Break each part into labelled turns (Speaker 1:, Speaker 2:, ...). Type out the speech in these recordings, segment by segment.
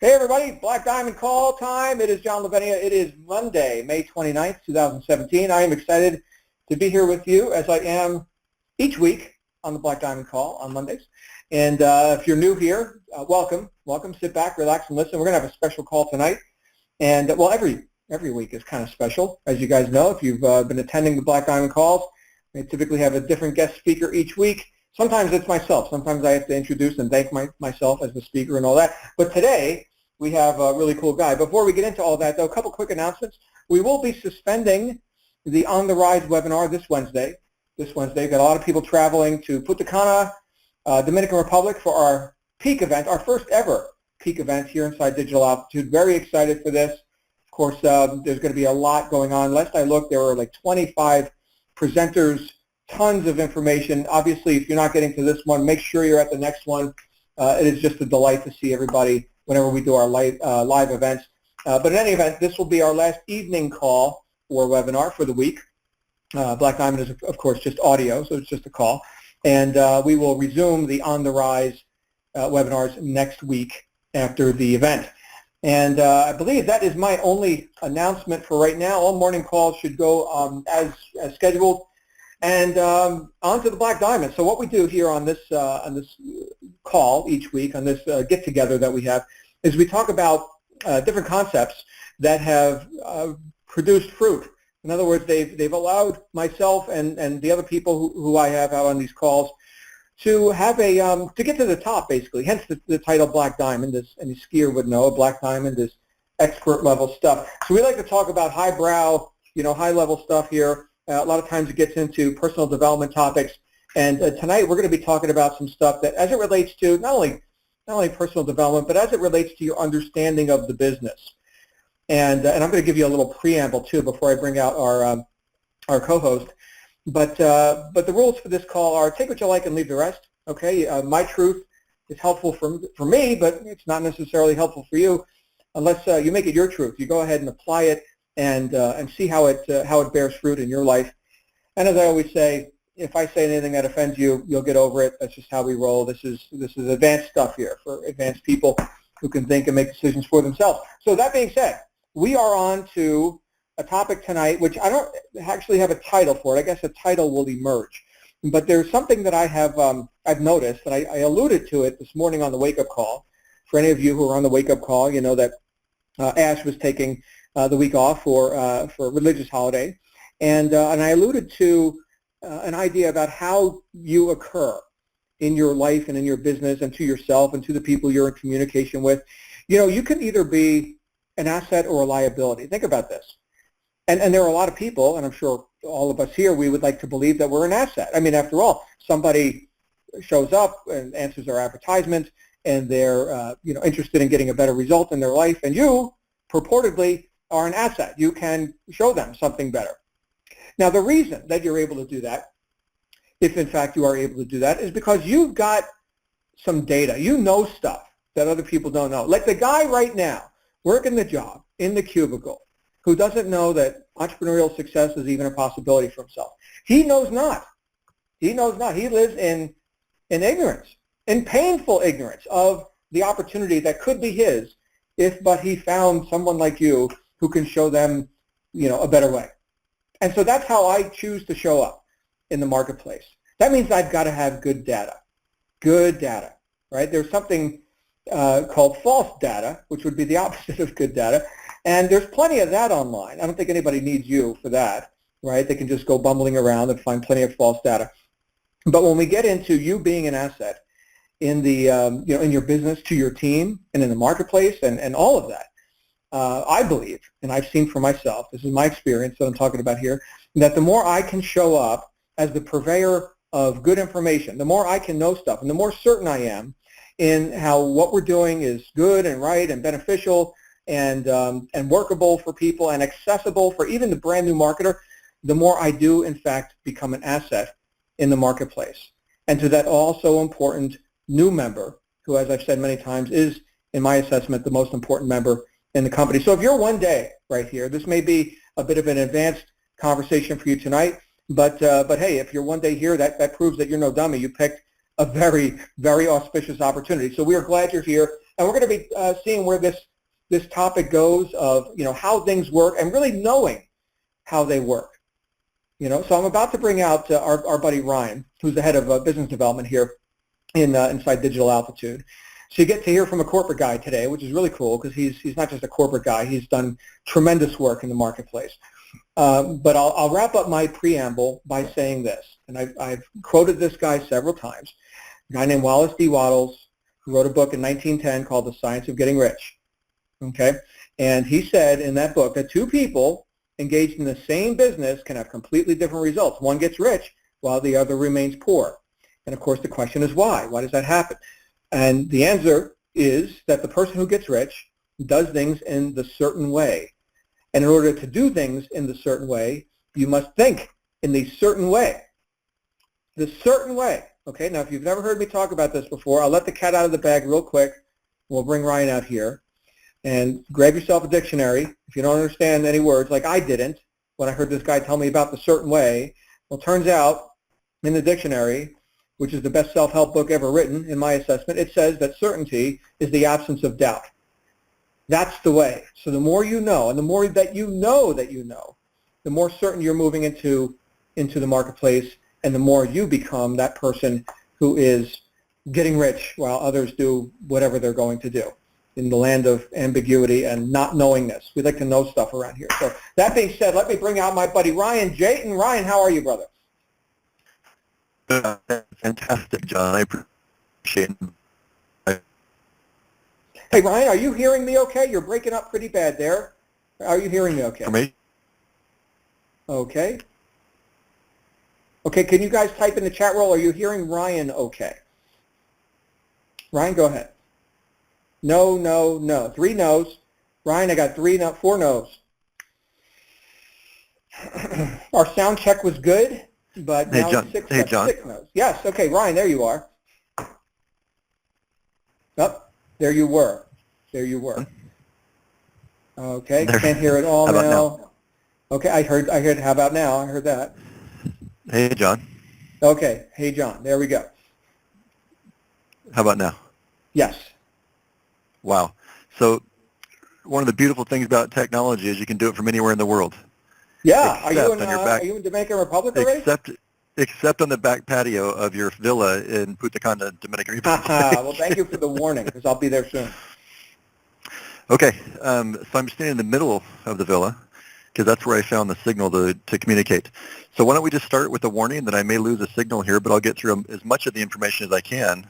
Speaker 1: Hey everybody, Black Diamond call time. It is John Lavenia. It is Monday, May 29th, 2017. I am excited to be here with you as I am each week on the Black Diamond call on Mondays. And if you're new here, welcome. Welcome. Sit back, relax, and listen. We're going to have a special call tonight. And well, every week is kind of special. As you guys know, if you've been attending the Black Diamond calls, we typically have a different guest speaker each week. Sometimes it's myself. Sometimes I have to introduce and thank myself as the speaker and all that. But today, we have a really cool guy. Before we get into all that, though, a couple quick announcements. We will be suspending the On the Rise webinar this Wednesday. We've got a lot of people traveling to Punta Cana, Dominican Republic for our peak event, our first ever peak event here inside Digital Altitude. Very excited for this. Of course, there's going to be a lot going on. Last I looked, there were like 25 presenters, tons of information. Obviously, if you're not getting to this one, make sure you're at the next one. It is just a delight to see everybody whenever we do our live events. But in any event, this will be our last evening call or webinar for the week. Black Diamond is, of course, just audio, so it's just a call. And we will resume the On the Rise webinars next week after the event. And I believe that is my only announcement for right now. All morning calls should go as scheduled. And on to the Black Diamond. So what we do here on this call each week, on this get-together that we have, is we talk about different concepts that have produced fruit. In other words, they've allowed myself and the other people who I have out on these calls to have to get to the top, basically. Hence the title Black Diamond. As any skier would know, Black Diamond is expert level stuff. So we like to talk about highbrow, high level stuff here. A lot of times it gets into personal development topics, and tonight we're going to be talking about some stuff that, as it relates to not only personal development, but as it relates to your understanding of the business. And I'm going to give you a little preamble too before I bring out our co-host. But the rules for this call are: take what you like and leave the rest. Okay, my truth is helpful for me, but it's not necessarily helpful for you unless you make it your truth. You go ahead and apply it and see how it bears fruit in your life. And as I always say, if I say anything that offends you, you'll get over it. That's just how we roll. This is advanced stuff here for advanced people who can think and make decisions for themselves. So that being said, we are on to a topic tonight, which I don't actually have a title for it. I guess a title will emerge. But there's something that I have I've noticed, and I alluded to it this morning on the wake-up call. For any of you who are on the wake-up call, you know that Ash was taking the week off for a religious holiday, and I alluded to an idea about how you occur in your life and in your business and to yourself and to the people you're in communication with. You can either be an asset or a liability. Think about this. And there are a lot of people, and I'm sure all of us here, we would like to believe that we're an asset. I mean, after all, somebody shows up and answers our advertisement, and they're interested in getting a better result in their life, and you purportedly are an asset. You can show them something better. Now, the reason that you're able to do that, if in fact you are able to do that, is because you've got some data. You know stuff that other people don't know. Like the guy right now working the job in the cubicle who doesn't know that entrepreneurial success is even a possibility for himself. He knows not. He knows not. He lives in ignorance, in painful ignorance of the opportunity that could be his but he found someone like you who can show them, a better way. And so that's how I choose to show up in the marketplace. That means I've got to have good data, right? There's something called false data, which would be the opposite of good data, and there's plenty of that online. I don't think anybody needs you for that, right? They can just go bumbling around and find plenty of false data. But when we get into you being an asset in the in your business, to your team, and in the marketplace, and all of that, I believe, and I've seen for myself, this is my experience that I'm talking about here, that the more I can show up as the purveyor of good information, the more I can know stuff, and the more certain I am in how what we're doing is good and right and beneficial and workable for people and accessible for even the brand new marketer, the more I do, in fact, become an asset in the marketplace. And to that also important new member, who, as I've said many times, is, in my assessment, the most important member in the company. So if you're one day right here, this may be a bit of an advanced conversation for you tonight, but hey, if you're one day here, that proves that you're no dummy. You picked a very, very auspicious opportunity. So we are glad you're here. And we're going to be seeing where this topic goes of, how things work and really knowing how they work. So I'm about to bring out our buddy Ryan, who's the head of business development here inside Digital Altitude. So you get to hear from a corporate guy today, which is really cool because he's not just a corporate guy. He's done tremendous work in the marketplace. But I'll wrap up my preamble by saying this, and I've quoted this guy several times, a guy named Wallace D. Wattles, who wrote a book in 1910 called The Science of Getting Rich. Okay? And he said in that book that two people engaged in the same business can have completely different results. One gets rich while the other remains poor. And of course the question is why? Why does that happen? And the answer is that the person who gets rich does things in the certain way. And in order to do things in the certain way, you must think in the certain way. The certain way. Okay, now if you've never heard me talk about this before, I'll let the cat out of the bag real quick. We'll bring Ryan out here. And grab yourself a dictionary. If you don't understand any words, like I didn't when I heard this guy tell me about the certain way, well, it turns out in the dictionary, which is the best self-help book ever written, in my assessment, it says that certainty is the absence of doubt. That's the way. So the more you know, and the more that you know, the more certain you're moving into the marketplace, and the more you become that person who is getting rich while others do whatever they're going to do in the land of ambiguity and not knowingness. We like to know stuff around here. So that being said, let me bring out my buddy Ryan Jaten. Ryan, how are you, brother?
Speaker 2: Fantastic, John. I appreciate it.
Speaker 1: Hey, Ryan, are you hearing me okay? You're breaking up pretty bad there. Are you hearing me okay?
Speaker 2: For me?
Speaker 1: Okay. Okay, can you guys type in the chat roll? Are you hearing Ryan okay? Ryan, go ahead. No, no, no. 3 no's. Ryan, I got 4 no's. Our sound check was good, but
Speaker 2: Hey,
Speaker 1: now
Speaker 2: John.
Speaker 1: it's 6 no's. Yes, okay, Ryan, there you are. Oh, there you were. There you were. Okay, can't hear it all now. Okay, I heard, how about now? I heard that.
Speaker 2: Hey, John.
Speaker 1: Okay, hey, John, there we go.
Speaker 2: How about now?
Speaker 1: Yes.
Speaker 2: Wow. So one of the beautiful things about technology is you can do it from anywhere in the world.
Speaker 1: Yeah. Are you in Dominican Republic already?
Speaker 2: Except on the back patio of your villa in Punta Cana, Dominican Republic.
Speaker 1: Well, thank you for the warning, because I'll be there soon.
Speaker 2: Okay. So I'm standing in the middle of the villa, because that's where I found the signal to communicate. So why don't we just start with a warning that I may lose a signal here, but I'll get through as much of the information as I can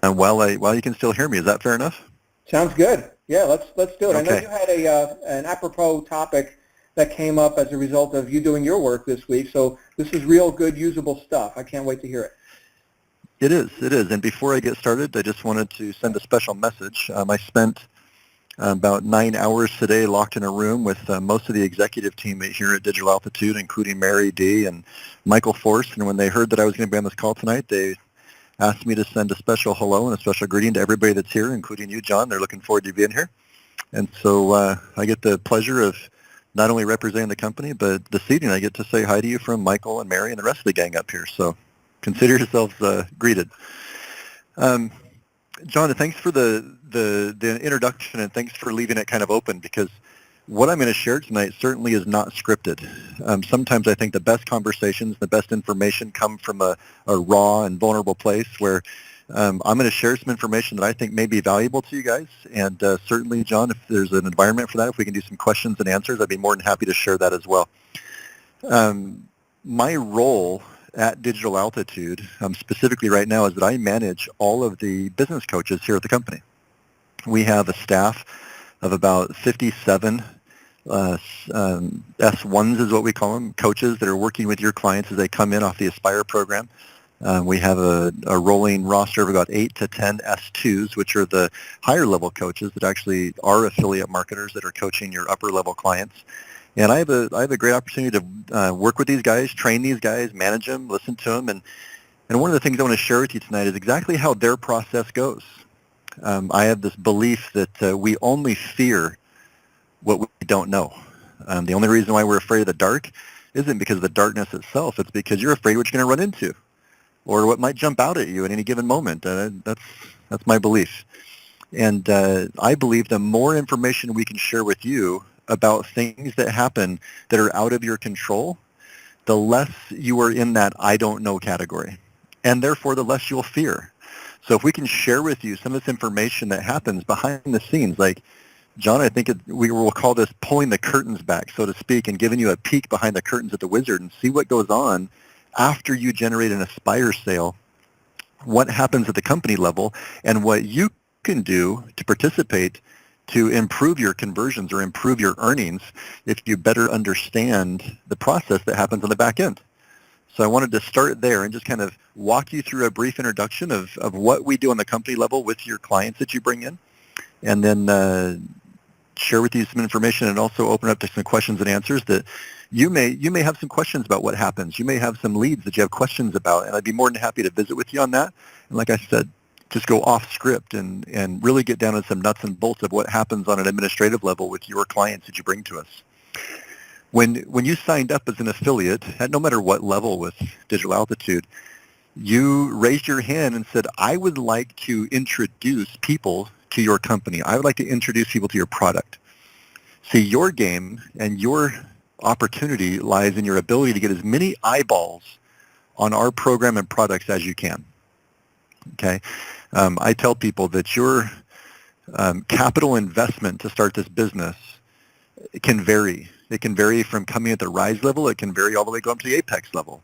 Speaker 2: while you can still hear me. Is that fair enough?
Speaker 1: Sounds good. Yeah, let's do it.
Speaker 2: Okay.
Speaker 1: I know you had an apropos topic that came up as a result of you doing your work this week, so this is real good, usable stuff. I can't wait to hear it.
Speaker 2: It is. And before I get started, I just wanted to send a special message. I spent about 9 hours today locked in a room with most of the executive team here at Digital Altitude, including Mary D. and Michael Force. And when they heard that I was going to be on this call tonight, they asked me to send a special hello and a special greeting to everybody that's here, including you, John. They're looking forward to being here. And so I get the pleasure of not only representing the company, but this evening I get to say hi to you from Michael and Mary and the rest of the gang up here. So consider yourselves greeted. John, thanks for the introduction, and thanks for leaving it kind of open, because what I'm going to share tonight certainly is not scripted. Sometimes I think the best conversations, the best information come from a raw and vulnerable place where I'm going to share some information that I think may be valuable to you guys. And certainly, John, if there's an environment for that, if we can do some questions and answers, I'd be more than happy to share that as well. My role at Digital Altitude, specifically right now, is that I manage all of the business coaches here at the company. We have a staff of about 57 S1s is what we call them, coaches that are working with your clients as they come in off the Aspire program. We have a rolling roster of about 8 to 10 S2s, which are the higher level coaches that actually are affiliate marketers that are coaching your upper level clients. And I have a great opportunity to work with these guys, train these guys, manage them, listen to them. And one of the things I want to share with you tonight is exactly how their process goes. I have this belief that we only fear what we don't know. The only reason why we're afraid of the dark isn't because of the darkness itself. It's because you're afraid what you're going to run into or what might jump out at you at any given moment. That's my belief. And I believe the more information we can share with you about things that happen that are out of your control, the less you are in that I don't know category. And therefore, the less you'll fear. So if we can share with you some of this information that happens behind the scenes, like John, I think we will call this pulling the curtains back, so to speak, and giving you a peek behind the curtains at the Wizard and see what goes on after you generate an Aspire sale, what happens at the company level, and what you can do to participate to improve your conversions or improve your earnings if you better understand the process that happens on the back end. So I wanted to start there and just kind of walk you through a brief introduction of what we do on the company level with your clients that you bring in, and then share with you some information and also open up to some questions and answers that you may have some questions about what happens. You may have some leads that you have questions about, and I'd be more than happy to visit with you on that. And like I said, just go off script and really get down to some nuts and bolts of what happens on an administrative level with your clients that you bring to us. When you signed up as an affiliate, at no matter what level with Digital Altitude, you raised your hand and said, I would like to introduce people to your company. I would like to introduce people to your product. See, your game and your opportunity lies in your ability to get as many eyeballs on our program and products as you can. Okay? I tell people that your capital investment to start this business can vary. It can vary from coming at the rise level. It can vary all the way going up to the apex level.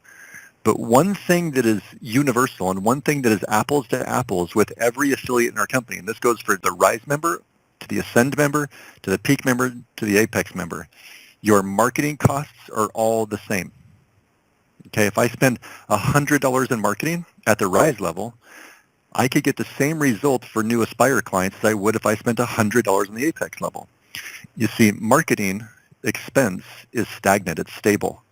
Speaker 2: But one thing that is universal and one thing that is apples to apples with every affiliate in our company, and this goes for the Rise member, to the Ascend member, to the Peak member, to the Apex member, your marketing costs are all the same. Okay, if I spend $100 in marketing at the Rise level, I could get the same result for new Aspire clients as I would if I spent $100 in the Apex level. You see, marketing expense is stagnant. It's stable.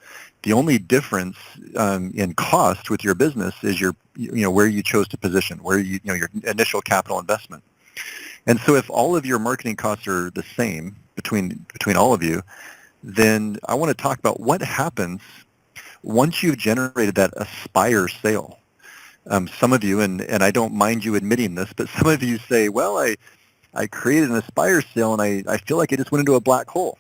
Speaker 2: The only difference in cost with your business is where you chose to position, where your initial capital investment. And so if all of your marketing costs are the same between all of you, then I want to talk about what happens once you've generated that Aspire sale. Some of you, and I don't mind you admitting this, but some of you say, well, I created an Aspire sale and I feel like I just went into a black hole.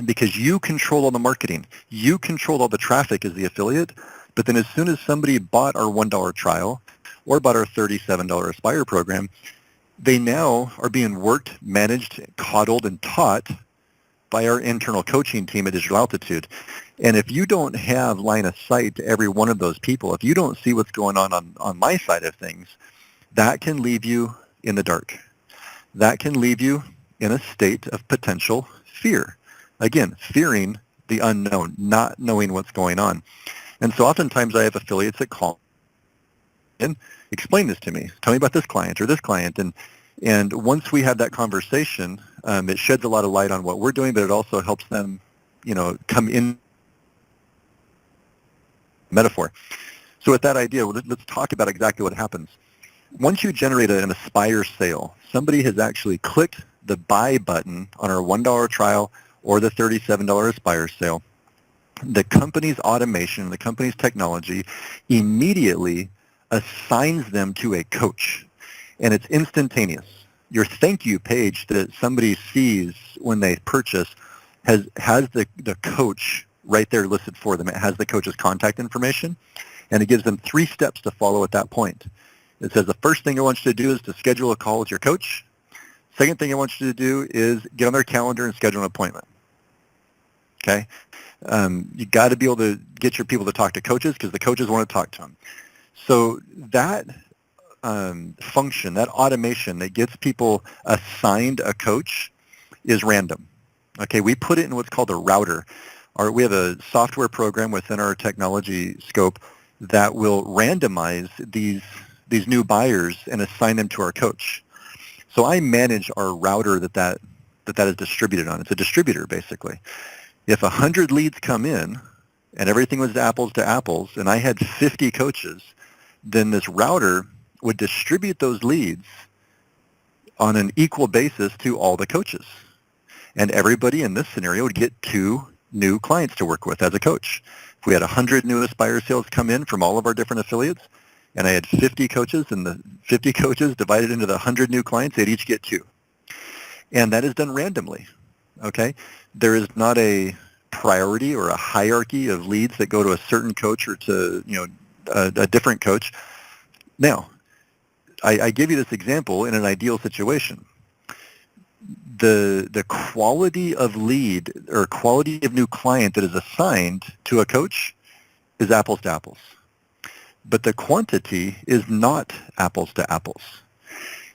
Speaker 2: Because you control all the marketing. You control all the traffic as the affiliate, but then as soon as somebody bought our $1 trial or bought our $37 Aspire program, they now are being worked, managed, coddled, and taught by our internal coaching team at Digital Altitude. And if you don't have line of sight to every one of those people, if you don't see what's going on my side of things, that can leave you in the dark. That can leave you in a state of potential fear. Again, fearing the unknown, not knowing what's going on. And so oftentimes I have affiliates that call and explain this to me. Tell me about this client or this client. And once we have that conversation, it sheds a lot of light on what we're doing, but it also helps them, come in metaphor. So with that idea, let's talk about exactly what happens. Once you generate an Aspire sale, somebody has actually clicked the buy button on our $1 trial or the $37 Aspire sale. The company's automation, the company's technology immediately assigns them to a coach, and it's instantaneous. Your thank you page that somebody sees when they purchase has the coach right there listed for them. It has the coach's contact information, and it gives them 3 steps to follow at that point. It says the first thing I want you to do is to schedule a call with your coach. Second thing I want you to do is get on their calendar and schedule an appointment. Okay? You got to be able to get your people to talk to coaches because the coaches want to talk to them. So that function, that automation that gets people assigned a coach is random. Okay, we put it in what's called a router. We have a software program within our technology scope that will randomize these new buyers and assign them to our coach. So I manage our router that is distributed on. It's a distributor, basically. If 100 leads come in and everything was apples to apples and I had 50 coaches, then this router would distribute those leads on an equal basis to all the coaches. And everybody in this scenario would get 2 new clients to work with as a coach. If we had 100 new Aspire sales come in from all of our different affiliates, and I had 50 coaches, and the 50 coaches divided into the 100 new clients, they'd each get 2. And that is done randomly, okay? There is not a priority or a hierarchy of leads that go to a certain coach or to, a different coach. Now, I give you this example in an ideal situation. The quality of lead or quality of new client that is assigned to a coach is apples to apples. But the quantity is not apples to apples.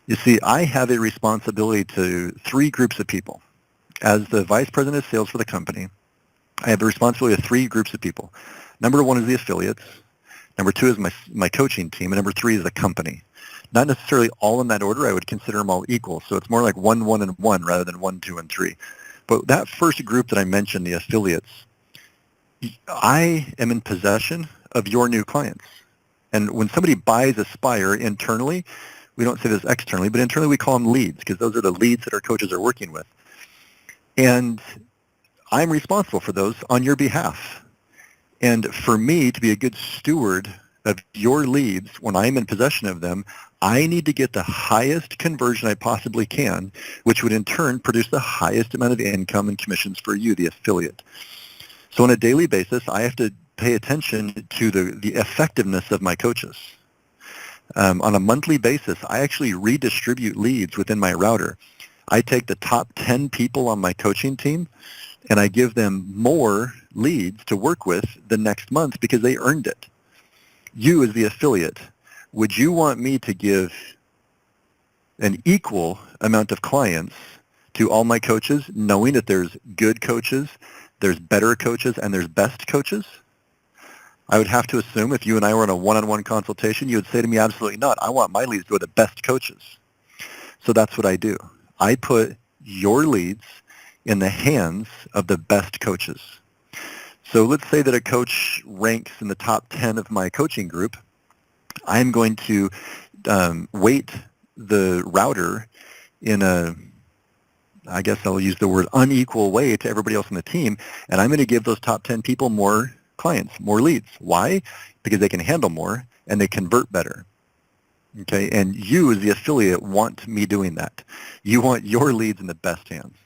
Speaker 2: You see, I have a responsibility to 3 groups of people. As the vice president of sales for the company, I have a responsibility of 3 groups of people. Number 1 is the affiliates. Number 2 is my coaching team. And number 3 is the company. Not necessarily all in that order. I would consider them all equal. So it's more like 1, 1, and 1 rather than 1, 2, and 3. But that first group that I mentioned, the affiliates, I am in possession of your new clients. And when somebody buys Aspire internally, we don't say this externally, but internally we call them leads because those are the leads that our coaches are working with. And I'm responsible for those on your behalf. And for me to be a good steward of your leads when I'm in possession of them, I need to get the highest conversion I possibly can, which would in turn produce the highest amount of income and commissions for you, the affiliate. So on a daily basis, I have to pay attention to the effectiveness of my coaches. On a monthly basis, I actually redistribute leads within my router. I take the top 10 people on my coaching team, and I give them more leads to work with the next month because they earned it. You as the affiliate, would you want me to give an equal amount of clients to all my coaches, knowing that there's good coaches, there's better coaches, and there's best coaches? I would have to assume if you and I were in a one-on-one consultation, you would say to me, absolutely not. I want my leads to go to the best coaches. So that's what I do. I put your leads in the hands of the best coaches. So let's say that a coach ranks in the top 10 of my coaching group. I'm going to weight the router in I guess I'll use the word unequal way to everybody else on the team, and I'm going to give those top 10 people more clients, more leads. Why? Because they can handle more and they convert better. Okay, and you as the affiliate want me doing that. You want your leads in the best hands.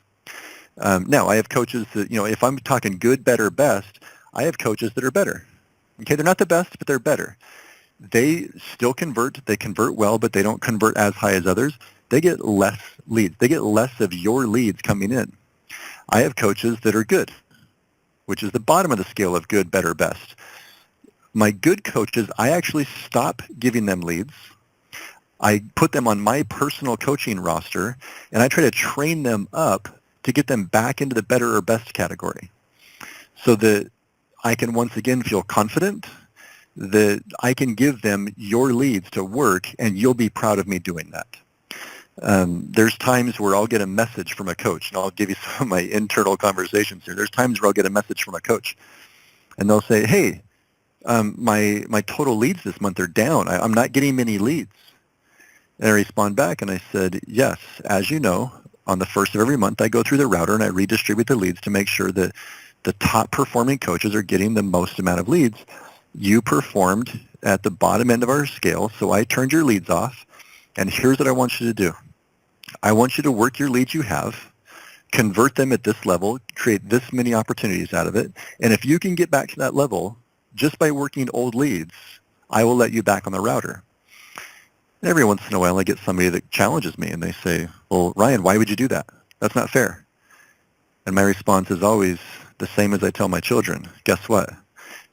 Speaker 2: Now, I have coaches that, if I'm talking good, better, best, I have coaches that are better. Okay, they're not the best, but they're better. They still convert. They convert well, but they don't convert as high as others. They get less leads. They get less of your leads coming in. I have coaches that are good, which is the bottom of the scale of good, better, best. My good coaches, I actually stop giving them leads. I put them on my personal coaching roster, and I try to train them up to get them back into the better or best category so that I can once again feel confident that I can give them your leads to work, and you'll be proud of me doing that. There's times where I'll get a message from a coach, and I'll give you some of my internal conversations here. There's times where I'll get a message from a coach, and they'll say, hey, my total leads this month are down. I'm not getting many leads. And I respond back, and I said, yes, as you know, on the first of every month, I go through the router, and I redistribute the leads to make sure that the top performing coaches are getting the most amount of leads. You performed at the bottom end of our scale, so I turned your leads off, and here's what I want you to do. I want you to work your leads you have, convert them at this level, create this many opportunities out of it, and if you can get back to that level just by working old leads, I will let you back on the router. And every once in a while I get somebody that challenges me, and they say, well, Ryan, why would you do that? That's not fair. And my response is always the same as I tell my children. Guess what?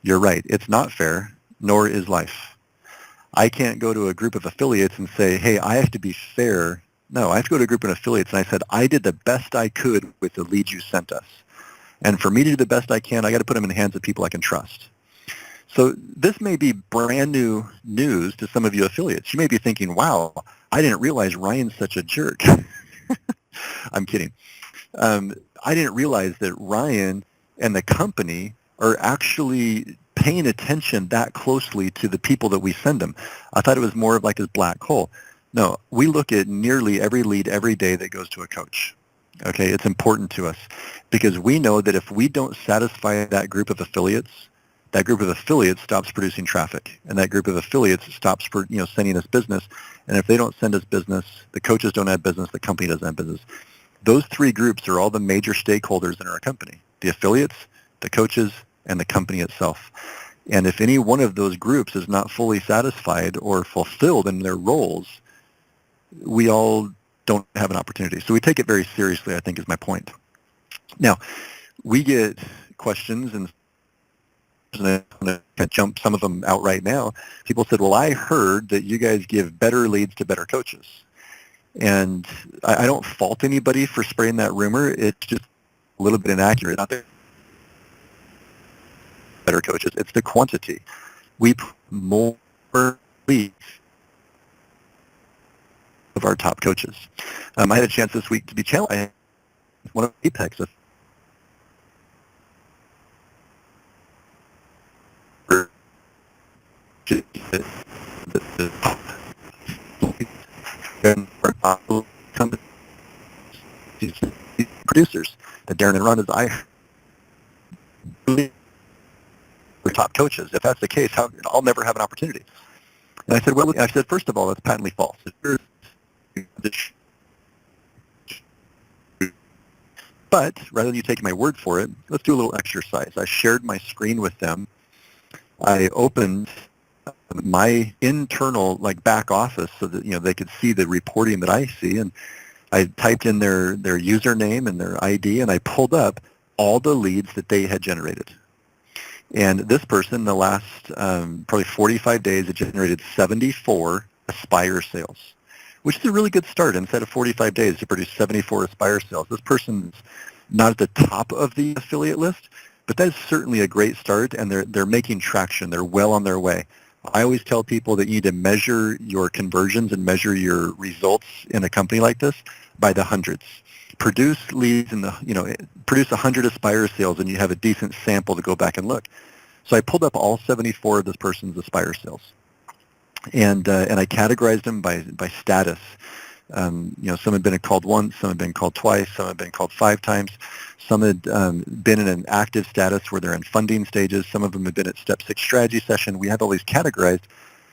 Speaker 2: You're right. It's not fair, nor is life. I can't go to a group of affiliates and say, hey, I have to be fair. No, I have to go to a group of affiliates, and I said, I did the best I could with the leads you sent us. And for me to do the best I can, I got to put them in the hands of people I can trust. So this may be brand new news to some of you affiliates. You may be thinking, wow, I didn't realize Ryan's such a jerk. I'm kidding. I didn't realize that Ryan and the company are actually paying attention that closely to the people that we send them. I thought it was more of like this black hole. No, we look at nearly every lead every day that goes to a coach. Okay, it's important to us because we know that if we don't satisfy that group of affiliates that group of affiliates stops producing traffic, and that group of affiliates stops sending us business. And if they don't send us business, the coaches don't have business, the company doesn't have business. Those three groups are all the major stakeholders in our company: the affiliates, the coaches, and the company itself. And if any one of those groups is not fully satisfied or fulfilled in their roles, we all don't have an opportunity. So we take it very seriously, I think, is my point. Now, we get questions, and I'm going to jump some of them out right now. People said, well, I heard that you guys give better leads to better coaches. And I don't fault anybody for spreading that rumor. It's just a little bit inaccurate. Not that better coaches. It's the quantity. We put more leads of our top coaches. I had a chance this week to be challenged by one of Apex. Producers that Darren and Ron is we're top coaches. If that's the case, I'll never have an opportunity. And I said, well, first of all, that's patently false. But rather than you taking my word for it, let's do a little exercise. I shared my screen with them. I opened my internal back office so that they could see the reporting that I see, and I typed in their username and their ID, and I pulled up all the leads that they had generated. And this person, in the last probably 45 days, had generated 74 Aspire sales, which is a really good start. Instead of 45 days to produce 74 Aspire sales. This person's not at the top of the affiliate list, but that's certainly a great start, and they're making traction. They're well on their way. I always tell people that you need to measure your conversions and measure your results in a company like this by the hundreds. Produce leads produce 100 Aspire sales, and you have a decent sample to go back and look. So I pulled up all 74 of this person's Aspire sales, and I categorized them by status. Some had been called once, some had been called twice, some had been called 5 times. Some had been in an active status where they're in funding stages. Some of them had been at Step 6 strategy session. We have all these categorized.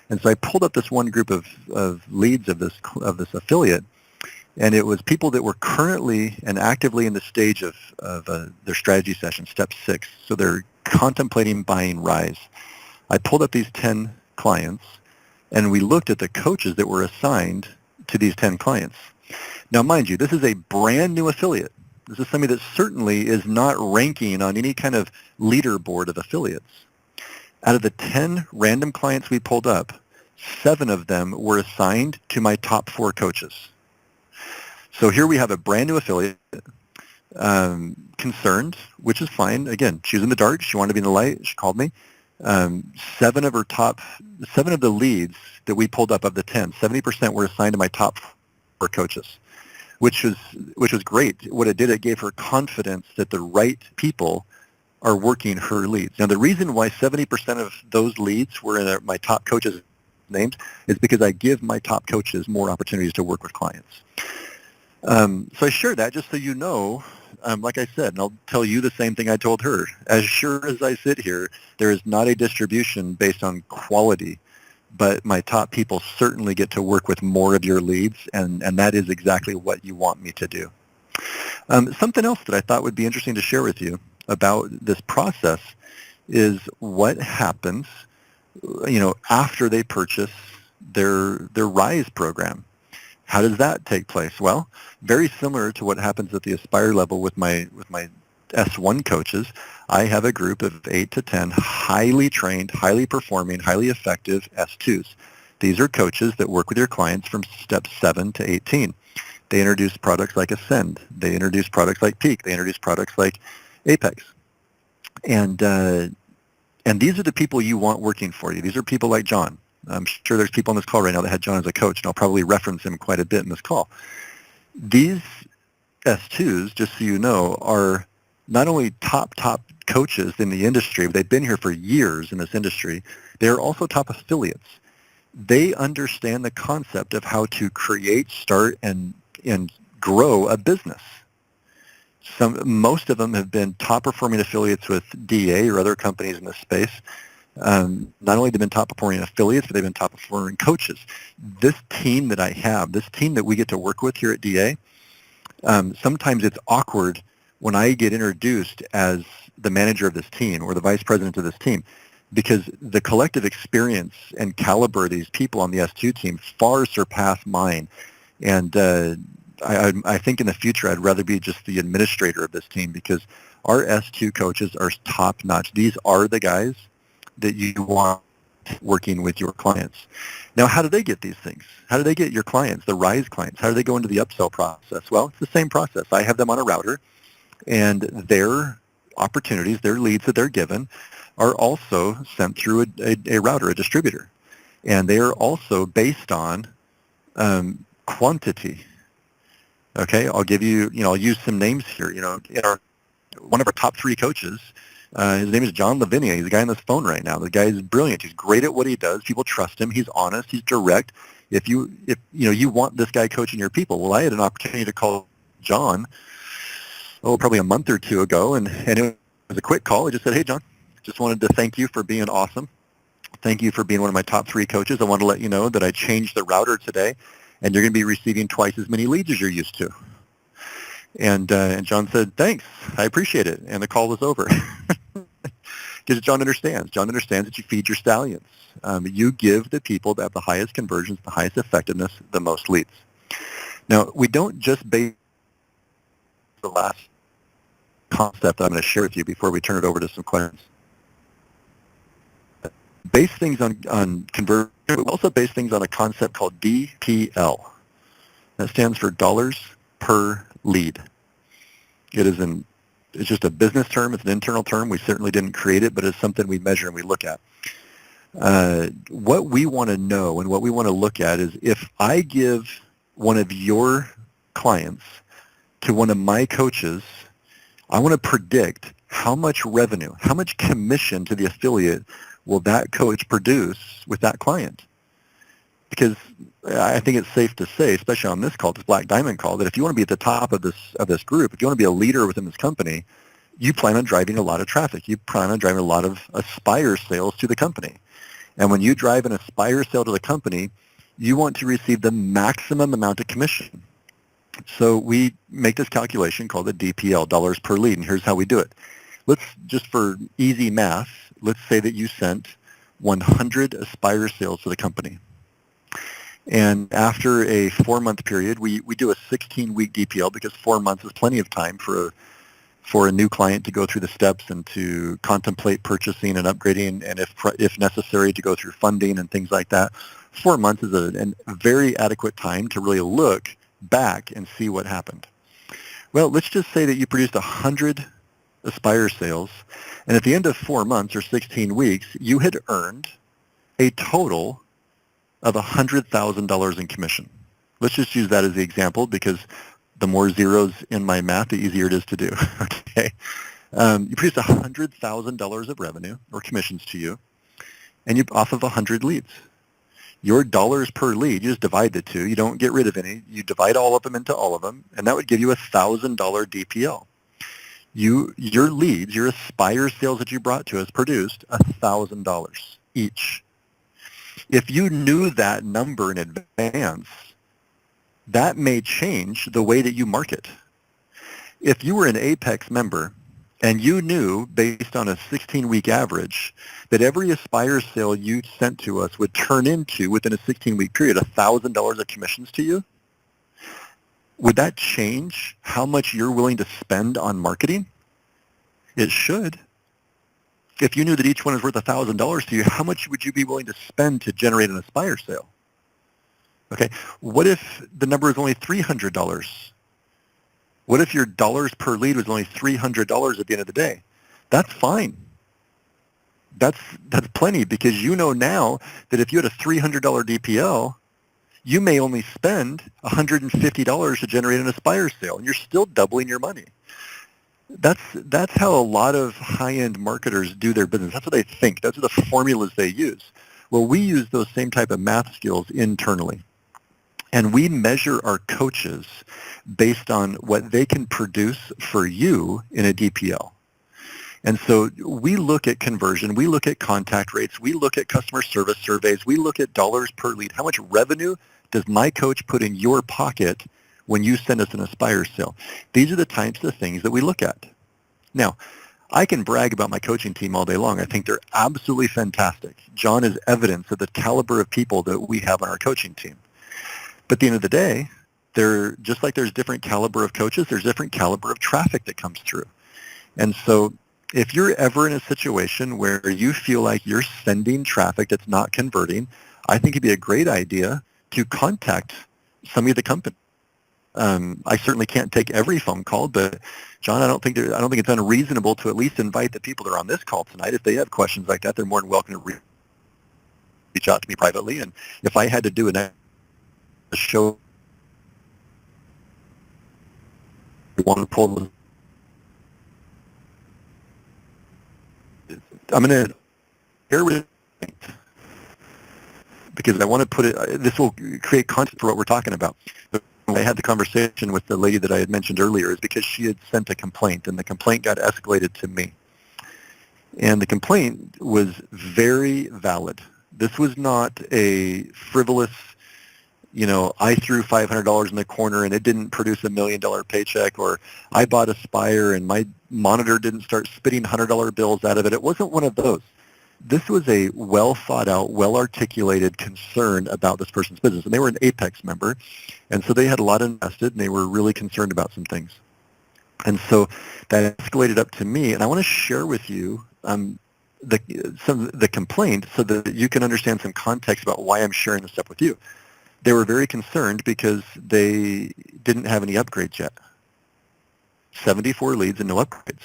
Speaker 2: And so I pulled up this one group of leads of this affiliate, and it was people that were currently and actively in the stage of their strategy session, Step 6. So they're contemplating buying Rise. I pulled up these 10 clients, and we looked at the coaches that were assigned to these 10 clients. Now, mind you, this is a brand new affiliate. This is somebody that certainly is not ranking on any kind of leaderboard of affiliates. Out of the 10 random clients we pulled up, 7 of them were assigned to my top 4 coaches. So here we have a brand new affiliate, concerned, which is fine. Again, she was in the dark. She wanted to be in the light. She called me. 7 of the leads that we pulled up of the 10, 70% were assigned to my top 4 coaches, which was great. What it did, it gave her confidence that the right people are working her leads. Now, the reason why 70% of those leads were in my top coaches' names is because I give my top coaches more opportunities to work with clients. So I share that just so you know, like I said, and I'll tell you the same thing I told her. As sure as I sit here, there is not a distribution based on quality, but my top people certainly get to work with more of your leads, and that is exactly what you want me to do. Something else that I thought would be interesting to share with you about this process is what happens, after they purchase their Rise program. How does that take place? Well, very similar to what happens at the Aspire level with my S1 coaches. I have a group of 8 to 10 highly trained, highly performing, highly effective S2s. These are coaches that work with your clients from Step 7 to 18. They introduce products like Ascend. They introduce products like Peak. They introduce products like Apex. And these are the people you want working for you. These are people like John. I'm sure there's people on this call right now that had John as a coach, and I'll probably reference him quite a bit in this call. These S2s, just so you know, are not only top coaches in the industry, but they've been here for years in this industry. They are also top affiliates. They understand the concept of how to create, start, and grow a business. Most of them have been top-performing affiliates with DA or other companies in this space. Not only have they been top-performing affiliates, but they've been top-performing coaches. This team that I have, this team that we get to work with here at DA, sometimes it's awkward when I get introduced as the manager of this team or the vice president of this team, because the collective experience and caliber of these people on the S2 team far surpass mine. And I think in the future I'd rather be just the administrator of this team, because our S2 coaches are top-notch. These are the guys that you want working with your clients. Now, how do they get these things? How do they get your clients, the RISE clients? How do they go into the upsell process? Well, it's the same process. I have them on a router, and their opportunities, their leads that they're given, are also sent through a router, a distributor. And they are also based on quantity. Okay, I'll give you, I'll use some names here. One of our top 3 coaches, his name is John Lavinia. He's the guy on this phone right now. The guy is brilliant. He's great at what he does. People trust him. He's honest. He's direct. If you want this guy coaching your people, well, I had an opportunity to call John, probably a month or 2 ago, and it was a quick call. I just said, hey, John, just wanted to thank you for being awesome. Thank you for being one of my top 3 coaches. I want to let you know that I changed the router today, and you're going to be receiving twice as many leads as you're used to. And John said, thanks, I appreciate it. And the call was over. Because John understands. John understands that you feed your stallions. You give the people that have the highest conversions, the highest effectiveness, the most leads. Now, we don't just base the last concept I'm going to share with you before we turn it over to some questions. Base things on conversion, but we also base things on a concept called DPL. That stands for dollars per lead. It's just a business term. It's an internal term. We certainly didn't create it, but it's something we measure and we look at. What we want to know and what we want to look at is, if I give one of your clients to one of my coaches, I want to predict how much revenue, how much commission to the affiliate will that coach produce with that client. Because I think it's safe to say, especially on this call, this Black Diamond call, that if you want to be at the top of this group, if you want to be a leader within this company, you plan on driving a lot of traffic. You plan on driving a lot of Aspire sales to the company. And when you drive an Aspire sale to the company, you want to receive the maximum amount of commission. So we make this calculation called the DPL, dollars per lead, and here's how we do it. Let's, just for easy math, let's say that you sent 100 Aspire sales to the company. And after a 4-month period, we do a 16-week DPL, because 4 months is plenty of time for a new client to go through the steps and to contemplate purchasing and upgrading, and if necessary, to go through funding and things like that. 4 months is a very adequate time to really look back and see what happened. Well, let's just say that you produced 100 Aspire sales, and at the end of 4 months or 16 weeks, you had earned a total of $100,000 in commission. Let's just use that as the example, because the more zeros in my math, the easier it is to do. Okay, you produced $100,000 of revenue or commissions to you, and you off of 100 leads. Your dollars per lead, you just divide the two. You don't get rid of any. You divide all of them into all of them, and that would give you $1,000 DPL. Your leads, your Aspire sales that you brought to us, produced $1,000 each. If you knew that number in advance, that may change the way that you market. If you were an Apex member and you knew, based on a 16-week average, that every Aspire sale you sent to us would turn into, within a 16-week period, $1,000 of commissions to you, would that change how much you're willing to spend on marketing? It should. If you knew that each one is worth $1,000 to you, how much would you be willing to spend to generate an Aspire sale? Okay, what if the number is only $300? What if your dollars per lead was only $300 at the end of the day? That's fine. That's plenty, because you know now that if you had a $300 DPL, you may only spend $150 to generate an Aspire sale, and you're still doubling your money. That's how a lot of high-end marketers do their business. That's what they think. Those are the formulas they use. Well, we use those same type of math skills internally. And we measure our coaches based on what they can produce for you in a DPL. And so we look at conversion, we look at contact rates, we look at customer service surveys, we look at dollars per lead. How much revenue does my coach put in your pocket when you send us an Aspire sale? These are the types of things that we look at. Now, I can brag about my coaching team all day long. I think they're absolutely fantastic. John is evidence of the caliber of people that we have on our coaching team. But at the end of the day, they're just like there's different caliber of coaches, there's different caliber of traffic that comes through. And so if you're ever in a situation where you feel like you're sending traffic that's not converting, I think it'd be a great idea to contact somebody at the company. I certainly can't take every phone call, but John, I don't think it's unreasonable to at least invite the people that are on this call tonight. If they have questions like that, they're more than welcome to reach out to me privately. And if I had to do a show, want to pull, I'm going to share with because I want to put it. This will create content for what we're talking about. I had the conversation with the lady that I had mentioned earlier is because she had sent a complaint, and the complaint got escalated to me. And the complaint was very valid. This was not a frivolous, I threw $500 in the corner and it didn't produce $1 million paycheck, or I bought Aspire and my monitor didn't start spitting $100 bills out of it. It wasn't one of those. This was a well thought out, well articulated concern about this person's business. And they were an Apex member. And so they had a lot invested and they were really concerned about some things. And so that escalated up to me. And I want to share with you the complaint so that you can understand some context about why I'm sharing this stuff with you. They were very concerned because they didn't have any upgrades yet. 74 leads and no upgrades.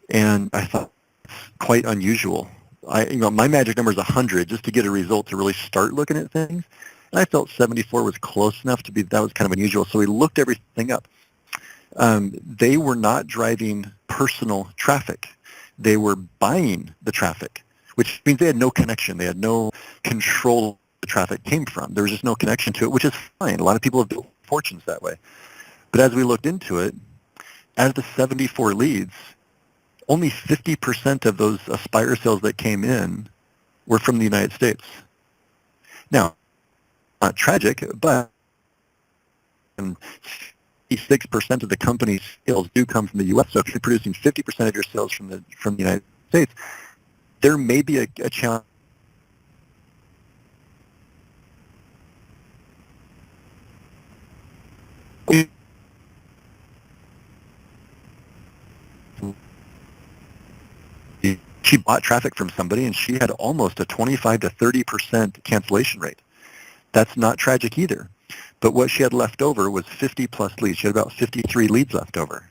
Speaker 2: And I thought, it's quite unusual. My magic number is 100 just to get a result to really start looking at things. And I felt 74 was close enough to be, that was kind of unusual. So we looked everything up. They were not driving personal traffic. They were buying the traffic, which means they had no connection. They had no control of the traffic came from. There was just no connection to it, which is fine. A lot of people have built fortunes that way. But as we looked into it, as the 74 leads, only 50% of those Aspire sales that came in were from the United States. Now, not tragic, but 56% of the company's sales do come from the U.S. So if you're producing 50% of your sales from the United States, there may be a challenge. She bought traffic from somebody and she had almost a 25 to 30% cancellation rate. That's not tragic either. But what she had left over was 50 plus leads. She had about 53 leads left over.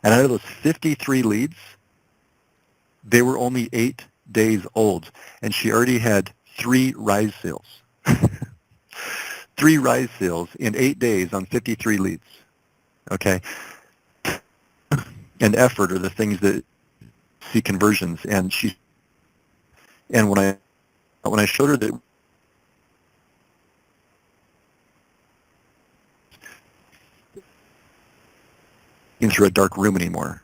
Speaker 2: And out of those 53 leads, they were only 8 days old. And she already had 3 rise sales. 3 rise sales in 8 days on 53 leads. Okay? And effort are the things that see conversions. And when I showed her that through a dark room anymore,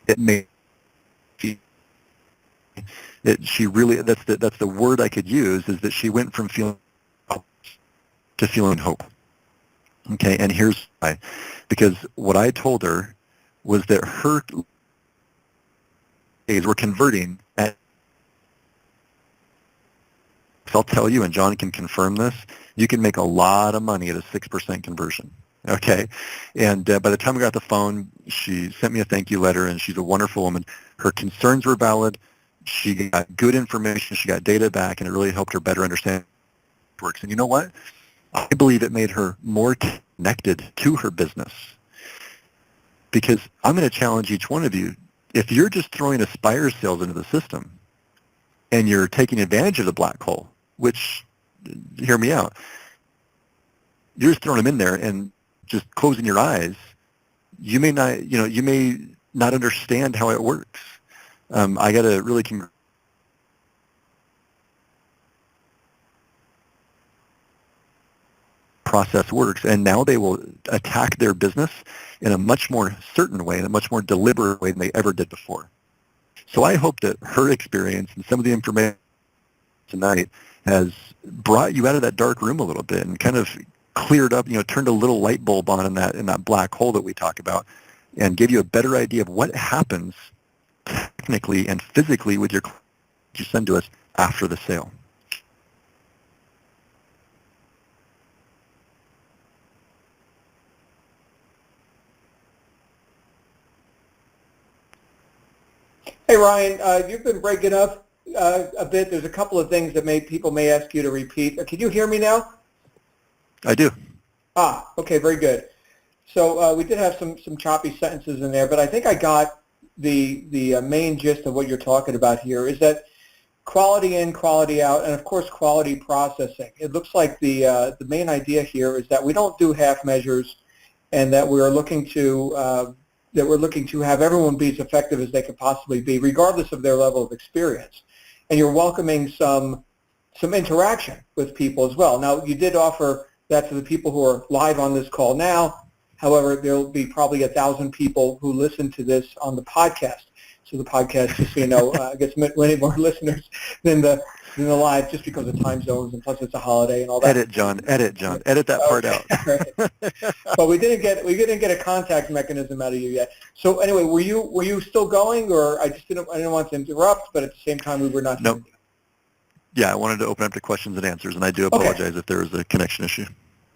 Speaker 2: it made she really, that's the word I could use, is that she went from feeling to feeling hope. Okay, and here's why. Because what I told her was that her days were converting at, I'll tell you, and John can confirm this, you can make a lot of money at a 6% conversion. Okay, and by the time we got the phone, she sent me a thank you letter, and she's a wonderful woman. Her concerns were valid. She got good information. She got data back, and it really helped her better understand how it works. And you know what? I believe it made her more connected to her business. Because I'm going to challenge each one of you. If you're just throwing Aspire sales into the system and you're taking advantage of the black hole, which, hear me out, you're just throwing them in there and just closing your eyes, you may not understand how it works. I got to really process works, and now they will attack their business in a much more certain way, in a much more deliberate way than they ever did before. So I hope that her experience and some of the information tonight has brought you out of that dark room a little bit and kind of cleared up, turned a little light bulb on in that black hole that we talk about, and give you a better idea of what happens technically and physically with your clients you send to us after the sale.
Speaker 1: Hey, Ryan, you've been breaking up a bit. There's a couple of things that people may ask you to repeat. Can you hear me now?
Speaker 2: I do.
Speaker 1: Okay, very good. So we did have some choppy sentences in there, but I think I got the main gist of what you're talking about here is that quality in, quality out, and of course quality processing. It looks like the main idea here is that we don't do half measures, and that we're looking to have everyone be as effective as they could possibly be, regardless of their level of experience. And you're welcoming some interaction with people as well. Now, you did offer that to the people who are live on this call now. However, there will be probably 1,000 people who listen to this on the podcast. So the podcast, just so you know, gets many more listeners than the live, just because of time zones, and plus it's a holiday and all that.
Speaker 2: Edit, John. Edit that part out.
Speaker 1: Right. But we didn't get a contact mechanism out of you yet. So anyway, were you still going, or I didn't want to interrupt, but at the same time we were not.
Speaker 2: Nope. Yeah, I wanted to open up to questions and answers, and I do apologize if there was a connection issue.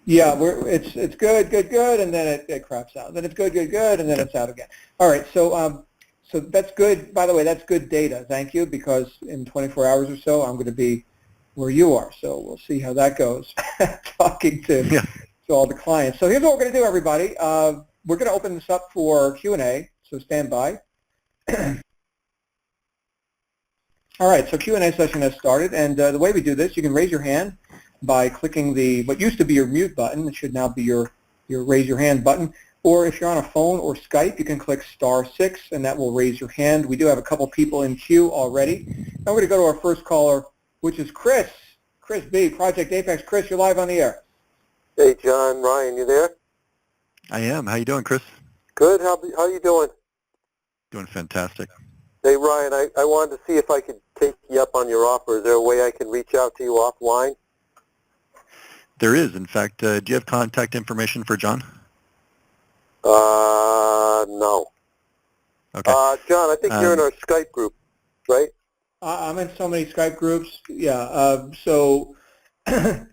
Speaker 1: Yeah, it's good, and then it craps out. Then it's good, and then it's out again. All right, so that's good. By the way, that's good data. Thank you, because in 24 hours or so, I'm going to be where you are. So we'll see how that goes. Talking to all the clients. So here's what we're going to do, everybody. We're going to open this up for Q&A. So stand by. All right, so Q&A session has started, and the way we do this, you can raise your hand by clicking what used to be your mute button. It should now be your raise your hand button. Or if you're on a phone or Skype, you can click *6, and that will raise your hand. We do have a couple people in queue already. Now we're going to go to our first caller, which is Chris. Chris B, Project Apex. Chris, you're live on the air.
Speaker 3: Hey, John, Ryan, you there?
Speaker 2: I am. How you doing, Chris?
Speaker 3: Good. How you doing?
Speaker 2: Doing fantastic.
Speaker 3: Hey, Ryan, I wanted to see if I could take you up on your offer. Is there a way I can reach out to you offline?
Speaker 2: There is. In fact, do you have contact information for John?
Speaker 3: No.
Speaker 2: Okay.
Speaker 3: John, I think you're in our Skype group, right?
Speaker 1: I'm in so many Skype groups. Yeah. So,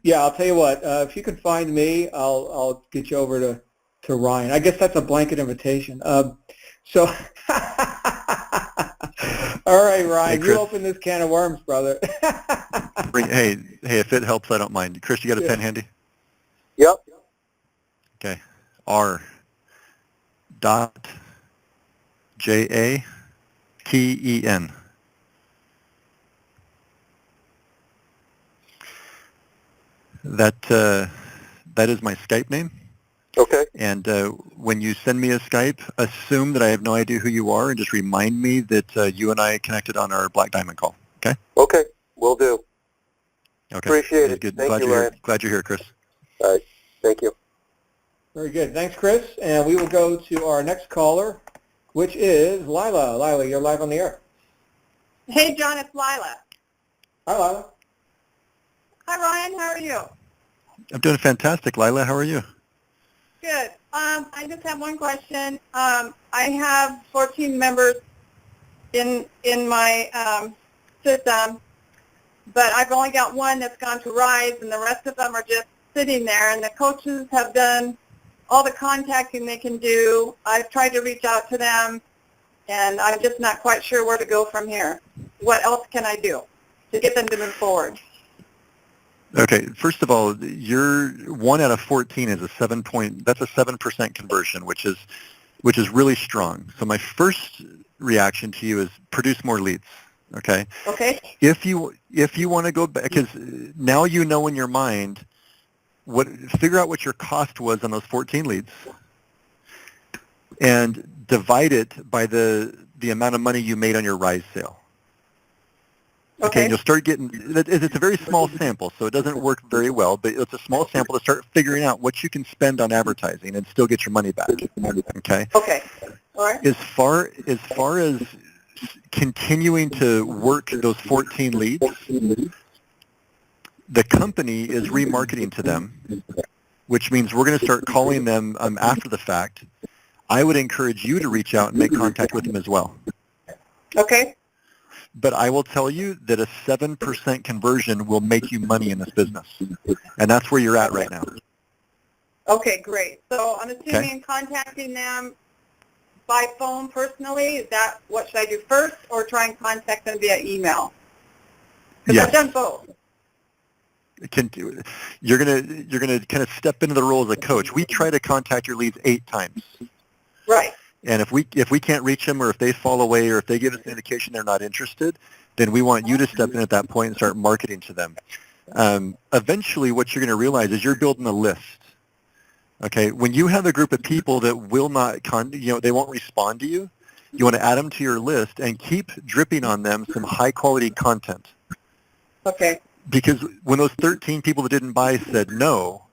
Speaker 1: yeah, I'll tell you what. If you can find me, I'll get you over to Ryan. I guess that's a blanket invitation. So, all right, Ryan,
Speaker 2: hey,
Speaker 1: you open this can of worms, brother.
Speaker 2: Hey, if it helps, I don't mind. Chris, you got a pen handy?
Speaker 3: Yep.
Speaker 2: Okay. R.JATEN. That is my Skype name.
Speaker 3: Okay.
Speaker 2: And when you send me a Skype, assume that I have no idea who you are, and just remind me that you and I connected on our Black Diamond call. Okay?
Speaker 3: Okay. Will do.
Speaker 2: Okay.
Speaker 3: Appreciate it.
Speaker 2: Good.
Speaker 3: Thank you, Ryan.
Speaker 2: Glad you're here, Chris.
Speaker 3: All right. Thank you.
Speaker 1: Very good. Thanks, Chris. And we will go to our next caller, which is Lila. Lila, you're live on the air.
Speaker 4: Hey, John, it's Lila.
Speaker 1: Hi, Lila.
Speaker 4: Hi, Ryan. How are you?
Speaker 2: I'm doing fantastic. Lila, how are you?
Speaker 4: Good. I just have one question. I have 14 members in my system, but I've only got one that's gone to Rise, and the rest of them are just sitting there. And the coaches have done all the contacting they can do. I've tried to reach out to them, and I'm just not quite sure where to go from here. What else can I do to get them to move forward?
Speaker 2: Okay, first of all, your 1 out of 14 is that's a 7% conversion, which is really strong. So my first reaction to you is produce more leads. Okay.
Speaker 4: Okay.
Speaker 2: If you want to go back, because now you know in your mind figure out what your cost was on those 14 leads, and divide it by the amount of money you made on your Rise sale. Okay, and
Speaker 4: Okay.
Speaker 2: you'll start getting, it's a very small sample, so it doesn't work very well, but it's a small sample to start figuring out what you can spend on advertising and still get your money back. Okay?
Speaker 4: Okay. All right.
Speaker 2: As far as continuing to work those 14 leads, the company is remarketing to them, which means we're going to start calling them after the fact. I would encourage you to reach out and make contact with them as well.
Speaker 4: Okay.
Speaker 2: But I will tell you that a 7% conversion will make you money in this business. And that's where you're at right now.
Speaker 4: Okay, great. So I'm assuming
Speaker 2: Okay.
Speaker 4: contacting them by phone personally, is that what should I do first, or try and contact them via email? Because
Speaker 2: Yes.
Speaker 4: I've done both.
Speaker 2: You're gonna kind of step into the role as a coach. We try to contact your leads 8 times.
Speaker 4: Right.
Speaker 2: And if we can't reach them, or if they fall away, or if they give us an indication they're not interested, then we want you to step in at that point and start marketing to them. Eventually, what you're going to realize is you're building a list. Okay, when you have a group of people that will not, they won't respond to you, you want to add them to your list and keep dripping on them some high quality content.
Speaker 4: Okay.
Speaker 2: Because when those 13 people that didn't buy said no,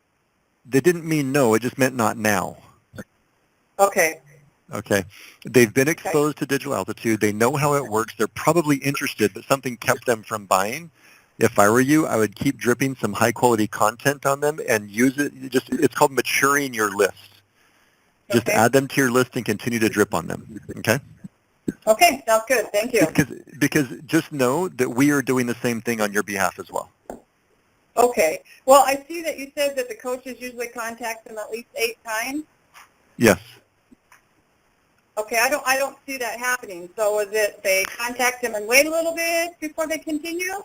Speaker 2: they didn't mean no, it just meant not now.
Speaker 4: Okay.
Speaker 2: Okay. They've been exposed to digital altitude. They know how it works. They're probably interested, but something kept them from buying. If I were you, I would keep dripping some high-quality content on them and use it. It's called maturing your list. Just
Speaker 4: Okay.
Speaker 2: add them to your list and continue to drip on them. Okay?
Speaker 4: Okay, sounds good. Thank you.
Speaker 2: Because just know that we are doing the same thing on your behalf as well.
Speaker 4: Okay. Well, I see that you said that the coaches usually contact them at least 8 times.
Speaker 2: Yes.
Speaker 4: Okay, I don't see that happening. So is it they contact them and wait a little bit before they continue?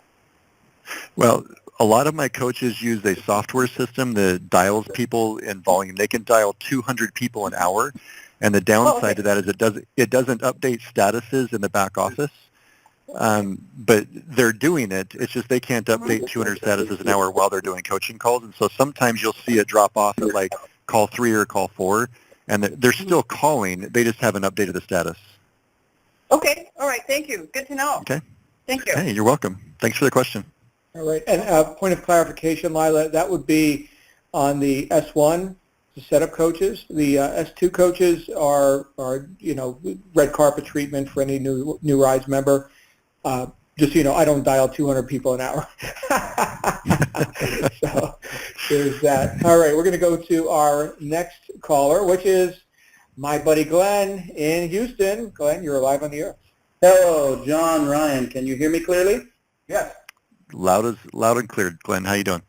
Speaker 2: Well, a lot of my coaches use a software system that dials people in volume. They can dial 200 people an hour, and the downside to that is it doesn't update statuses in the back office. But they're doing it. It's just they can't update 200 statuses an hour while they're doing coaching calls, and so sometimes you'll see it drop off at like call 3 or call 4, and they're still calling. They just haven't updated the status.
Speaker 4: Okay. All right. Thank you. Good to know.
Speaker 2: Okay.
Speaker 4: Thank you.
Speaker 2: Hey, you're welcome. Thanks for the question.
Speaker 1: All right. And point of clarification, Lila, that would be on the S1, the setup coaches. The S2 coaches are red carpet treatment for any new Rise member. Just so you know, I don't dial 200 people an hour. So there's that. All right, we're going to go to our next caller, which is my buddy Glenn in Houston. Glenn, you're live on the air.
Speaker 5: Hello, John, Ryan. Can you hear me clearly?
Speaker 1: Yes.
Speaker 2: Loud and clear, Glenn. How you doing?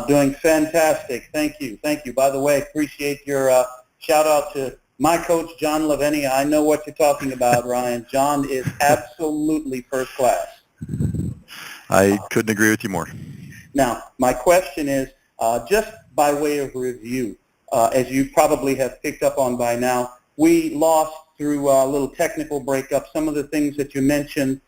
Speaker 5: Doing fantastic. Thank you. Thank you. By the way, appreciate your shout out to my coach, John Lavenia. I know what you're talking about, Ryan. John is absolutely first class.
Speaker 2: I couldn't agree with you more.
Speaker 5: Now, my question is, just by way of review, as you probably have picked up on by now, we lost through a little technical breakup some of the things that you mentioned,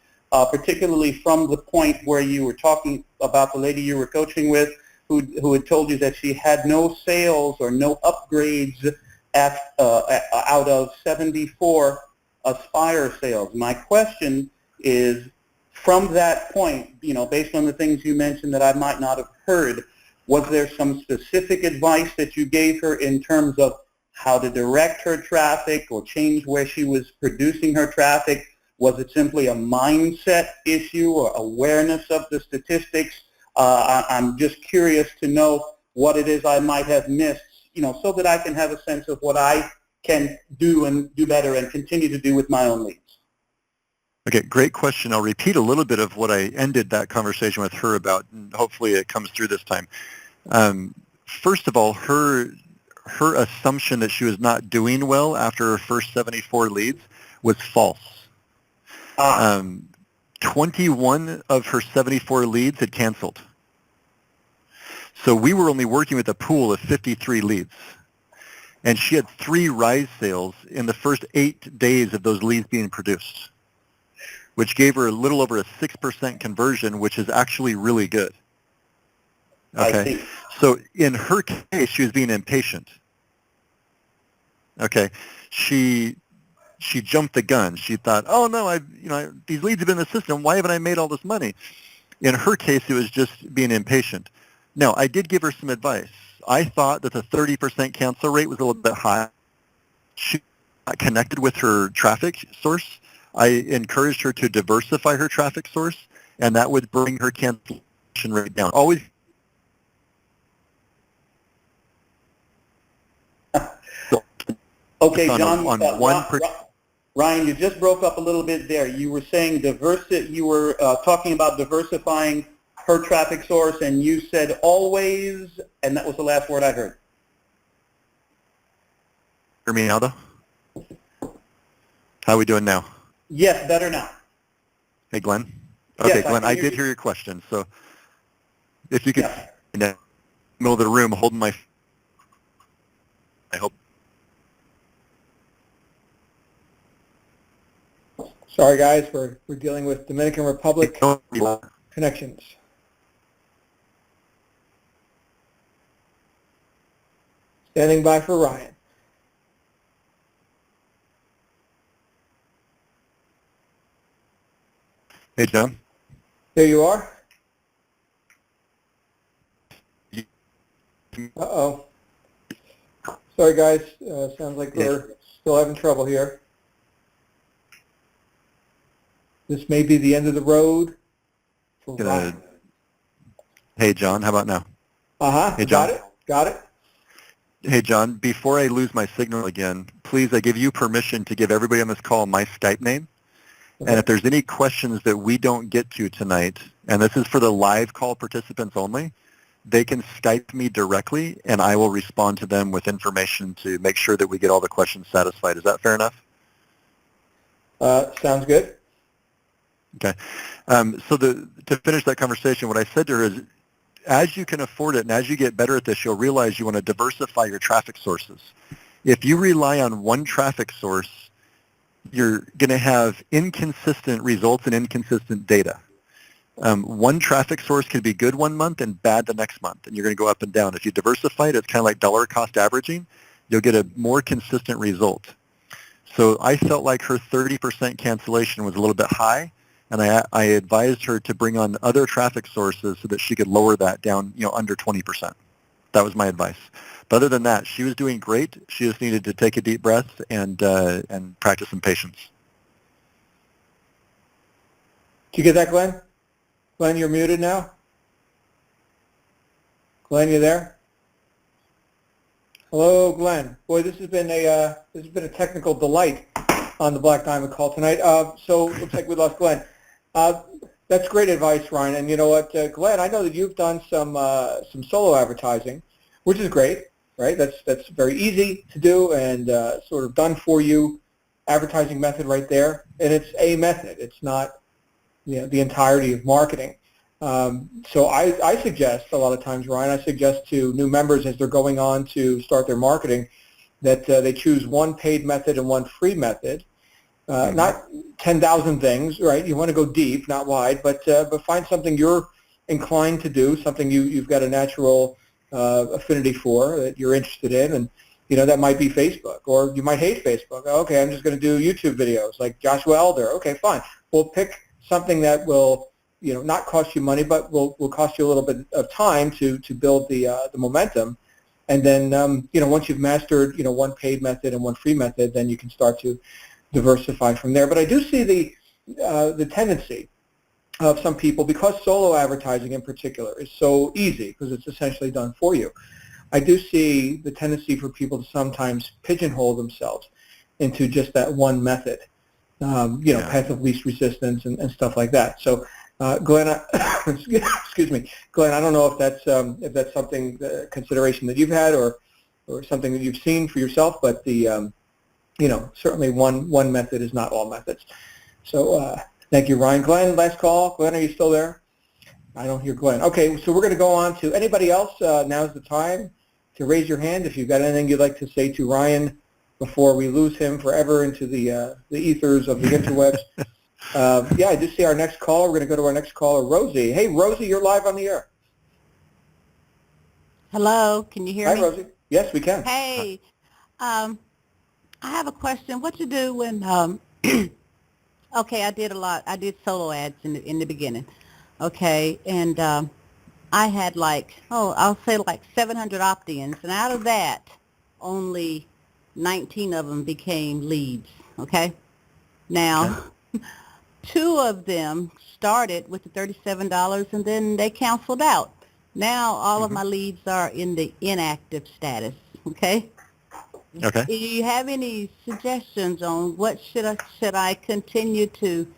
Speaker 5: particularly from the point where you were talking about the lady you were coaching with who had told you that she had no sales or no upgrades out of 74 Aspire sales. My question is, from that point, based on the things you mentioned that I might not have heard, was there some specific advice that you gave her in terms of how to direct her traffic or change where she was producing her traffic? Was it simply a mindset issue or awareness of the statistics? I'm just curious to know what it is I might have missed, so that I can have a sense of what I can do and do better and continue to do with my own leads.
Speaker 2: Okay, great question. I'll repeat a little bit of what I ended that conversation with her about, and hopefully it comes through this time. First of all, her assumption that she was not doing well after her first 74 leads was false. 21 of her 74 leads had canceled. So we were only working with a pool of 53 leads. And she had 3 Rise sales in the first 8 days of those leads being produced, which gave her a little over a 6% conversion, which is actually really good. Okay. So in her case, she was being impatient. Okay. She she jumped the gun. She thought, oh no, these leads have been in the system. Why haven't I made all this money? In her case, it was just being impatient. Now, I did give her some advice. I thought that the 30% cancel rate was a little bit high. She got connected with her traffic source. I encouraged her to diversify her traffic source, and that would bring her cancellation rate down. Always.
Speaker 5: Okay, John.
Speaker 2: On
Speaker 5: Ryan, you just broke up a little bit there. You were saying you were talking about diversifying her traffic source, and you said always, and that was the last word I heard.
Speaker 2: Hear me now, though? How are we doing now?
Speaker 5: Yes, better now.
Speaker 2: Hey, Glenn? Okay,
Speaker 5: Yes,
Speaker 2: Glenn, I did hear your question. So if you could, in the middle of the room, holding my, I hope.
Speaker 1: Sorry, guys, we're dealing with Dominican Republic connections. Standing by for Ryan.
Speaker 2: Hey, John.
Speaker 1: There you are. Uh-oh. Sorry, guys. Sounds like we're still having trouble here. This may be the end of the road for Ryan.
Speaker 2: Hey, John, how about now?
Speaker 1: Uh-huh.
Speaker 2: Hey, John.
Speaker 1: Got it.
Speaker 2: Hey, John, before I lose my signal again, please, I give you permission to give everybody on this call my Skype name. Okay. And if there's any questions that we don't get to tonight, and this is for the live call participants only, they can Skype me directly, and I will respond to them with information to make sure that we get all the questions satisfied. Is that fair enough?
Speaker 1: Sounds good.
Speaker 2: Okay. So to finish that conversation, what I said to her is, as you can afford it and as you get better at this, you'll realize you want to diversify your traffic sources. If you rely on one traffic source, you're going to have inconsistent results and inconsistent data. One traffic source can be good one month and bad the next month, and you're going to go up and down. If you diversify it, it's kind of like dollar cost averaging. You'll get a more consistent result. So I felt like her 30% cancellation was a little bit high, and I advised her to bring on other traffic sources so that she could lower that down, under 20%. That was my advice. But other than that, she was doing great. She just needed to take a deep breath and practice some patience.
Speaker 1: Did you get that, Glenn? Glenn, you're muted now. Glenn, you there? Hello, Glenn. Boy, this has been a technical delight on the Black Diamond call tonight. So looks like we lost Glenn. That's great advice, Ryan. And you know what, Glenn, I know that you've done some solo advertising, which is great, right? That's very easy to do and sort of done for you advertising method right there. And it's a method. It's not the entirety of marketing. So I suggest a lot of times, Ryan, I suggest to new members as they're going on to start their marketing that they choose one paid method and one free method. Not 10,000 things, right? You want to go deep, not wide, but find something you're inclined to do, something you've got a natural affinity for that you're interested in, and that might be Facebook, or you might hate Facebook. Okay, I'm just going to do YouTube videos like Joshua Elder. Okay, fine. We'll pick something that will not cost you money, but will cost you a little bit of time to build the momentum. And then once you've mastered one paid method and one free method, then you can start to diversify from there. But I do see the tendency of some people, because solo advertising in particular is so easy because it's essentially done for you. I do see the tendency for people to sometimes pigeonhole themselves into just that one method, path of least resistance and stuff like that. So, Glenn, excuse me, Glenn, I don't know if that's something consideration that you've had or something that you've seen for yourself, but certainly one method is not all methods. So thank you, Ryan. Glenn, last call. Glenn, are you still there? I don't hear Glenn. Okay, so we're going to go on to anybody else. Now's the time to raise your hand if you've got anything you'd like to say to Ryan before we lose him forever into the ethers of the interwebs. I just see our next caller. We're going to go to our next caller, Rosie. Hey, Rosie, you're live on the air.
Speaker 6: Hello, can you hear me?
Speaker 1: Hi, Rosie. Yes, we can.
Speaker 6: Hey, I I have a question. What you do when, okay, I did solo ads in the beginning, okay, and I had like, I'll say like 700 opt-ins, and out of that, only 19 of them became leads, okay? Now, two of them started with the $37, and then they canceled out. Now, all of my leads are in the inactive status, okay?
Speaker 2: Okay.
Speaker 6: Do you have any suggestions on what should I continue to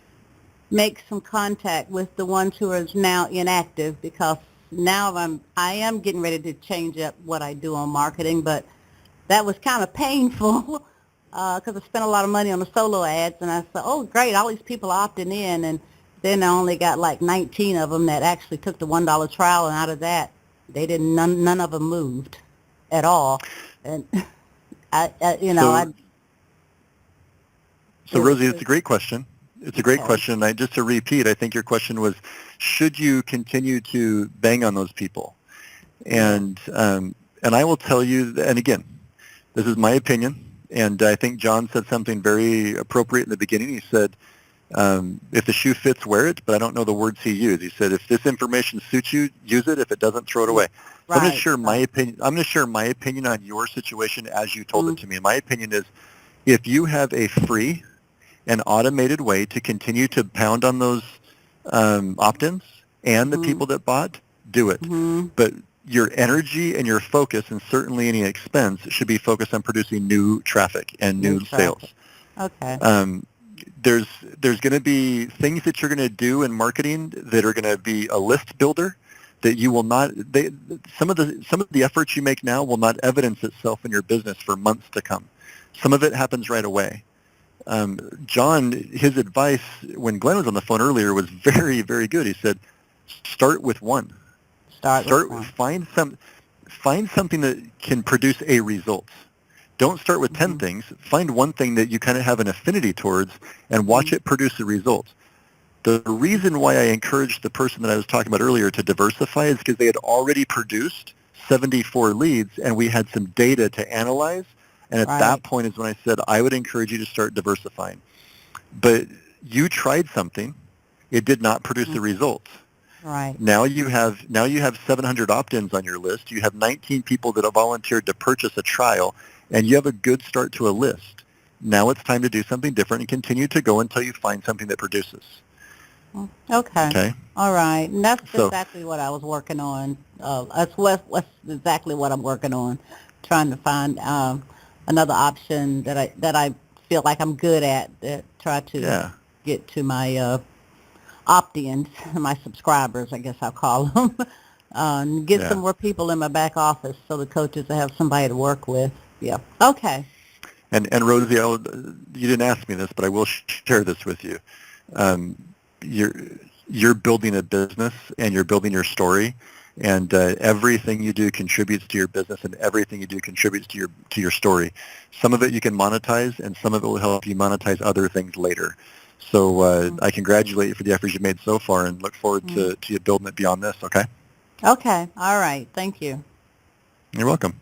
Speaker 6: make some contact with the ones who are now inactive, because now I am getting ready to change up what I do on marketing, but that was kind of painful because I spent a lot of money on the solo ads, and I said, oh great, all these people opting in, and then I only got like 19 of them that actually took the $1 trial, and out of that none of them moved at all, and
Speaker 2: So Rosie, it's a great question. It's a great question. Just to repeat, I think your question was, should you continue to bang on those people? And I will tell you, and again, this is my opinion, and I think John said something very appropriate in the beginning. He said, if the shoe fits, wear it, but I don't know the words he used. He said, if this information suits you, use it. If it doesn't, throw it away. So I'm going to share my opinion. I'm going to share my opinion on your situation as you told it to me. And my opinion is, if you have a free and automated way to continue to pound on those opt-ins and the people that bought, do it. But your energy and your focus, and certainly any expense, should be focused on producing new traffic and new sales.
Speaker 6: Okay.
Speaker 2: There's going to be things that you're going to do in marketing that are going to be a list builder that you will not. Some of the efforts you make now will not evidence itself in your business for months to come. Some of it happens right away. John, his advice when Glenn was on the phone earlier was very, very good. He said, start with one. Find something that can produce a result. Don't start with 10 things. Find one thing that you kind of have an affinity towards and watch it produce a result. The reason why I encouraged the person that I was talking about earlier to diversify is because they had already produced 74 leads, and we had some data to analyze. And at that point is when I said, I would encourage you to start diversifying. But you tried something. It did not produce the results.
Speaker 6: Right.
Speaker 2: Now you have 700 opt-ins on your list. You have 19 people that have volunteered to purchase a trial, and you have a good start to a list. Now it's time to do something different and continue to go until you find something that produces.
Speaker 6: Okay. All right. And that's exactly what I was working on. That's exactly what I'm working on, trying to find another option that I feel like I'm good at, that try to get to my opt-ins, my subscribers, I guess I'll call them, and get some more people in my back office so the coaches will have somebody to work with. Yeah. Okay.
Speaker 2: And Rosie, you didn't ask me this, but I will share this with you. You're building a business, and you're building your story, and everything you do contributes to your business, and everything you do contributes to your story. Some of it you can monetize, and some of it will help you monetize other things later. So I congratulate you for the efforts you've made so far, and look forward to you building it beyond this. Okay.
Speaker 6: Okay. All right. Thank you.
Speaker 2: You're welcome.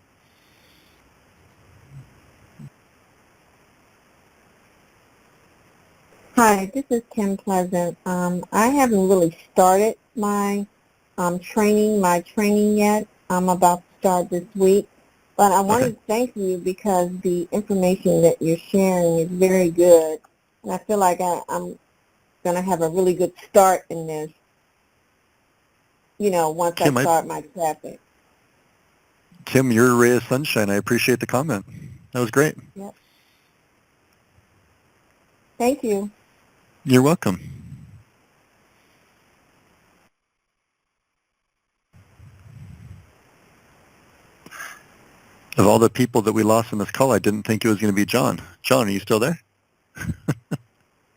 Speaker 7: Hi, this is Kim Pleasant. I haven't really started my training yet. I'm about to start this week, but I want to thank you because the information that you're sharing is very good, and I feel like I'm going to have a really good start in this, once
Speaker 2: Kim,
Speaker 7: I start my traffic.
Speaker 2: Kim, you're a ray of sunshine. I appreciate the comment. That was great.
Speaker 7: Yep. Thank you.
Speaker 2: You're welcome. Of all the people that we lost in this call, I didn't think it was going to be John. John, are you still there?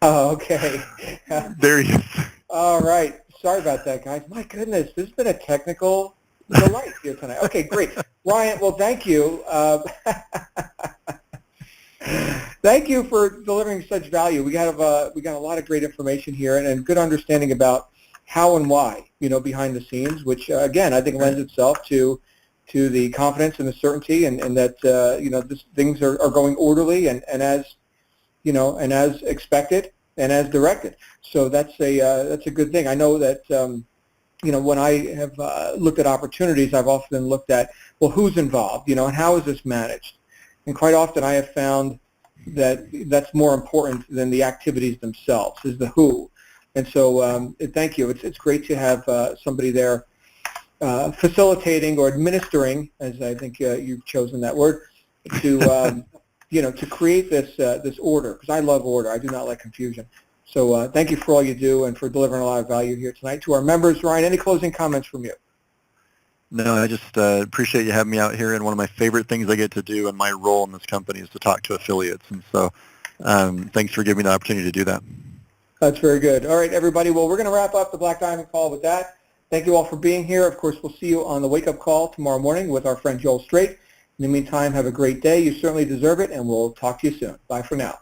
Speaker 1: Oh, okay.
Speaker 2: There he is.
Speaker 1: All right. Sorry about that, guys. My goodness, this has been a technical delight here tonight. Okay, great. Ryan, well, thank you. Thank you for delivering such value. We got a lot of great information here and good understanding about how and why, behind the scenes, which, again, I think lends itself to to the confidence and the certainty, and that things are going orderly and as as expected and as directed. So that's a good thing. I know that when I have looked at opportunities, I've often looked at, well, who's involved, and how is this managed? And quite often I have found that that's more important than the activities themselves, is the who. And so thank you. It's great to have somebody there facilitating or administering, as I think you've chosen that word, to to create this order, because I love order. I do not like confusion. So thank you for all you do and for delivering a lot of value here tonight. To our members, Ryan, any closing comments from you?
Speaker 2: No, I just appreciate you having me out here, and one of my favorite things I get to do in my role in this company is to talk to affiliates, and so thanks for giving me the opportunity to do that.
Speaker 1: That's very good. All right, everybody. Well, we're going to wrap up the Black Diamond Call with that. Thank you all for being here. Of course, we'll see you on the wake-up call tomorrow morning with our friend Joel Straight. In the meantime, have a great day. You certainly deserve it, and we'll talk to you soon. Bye for now.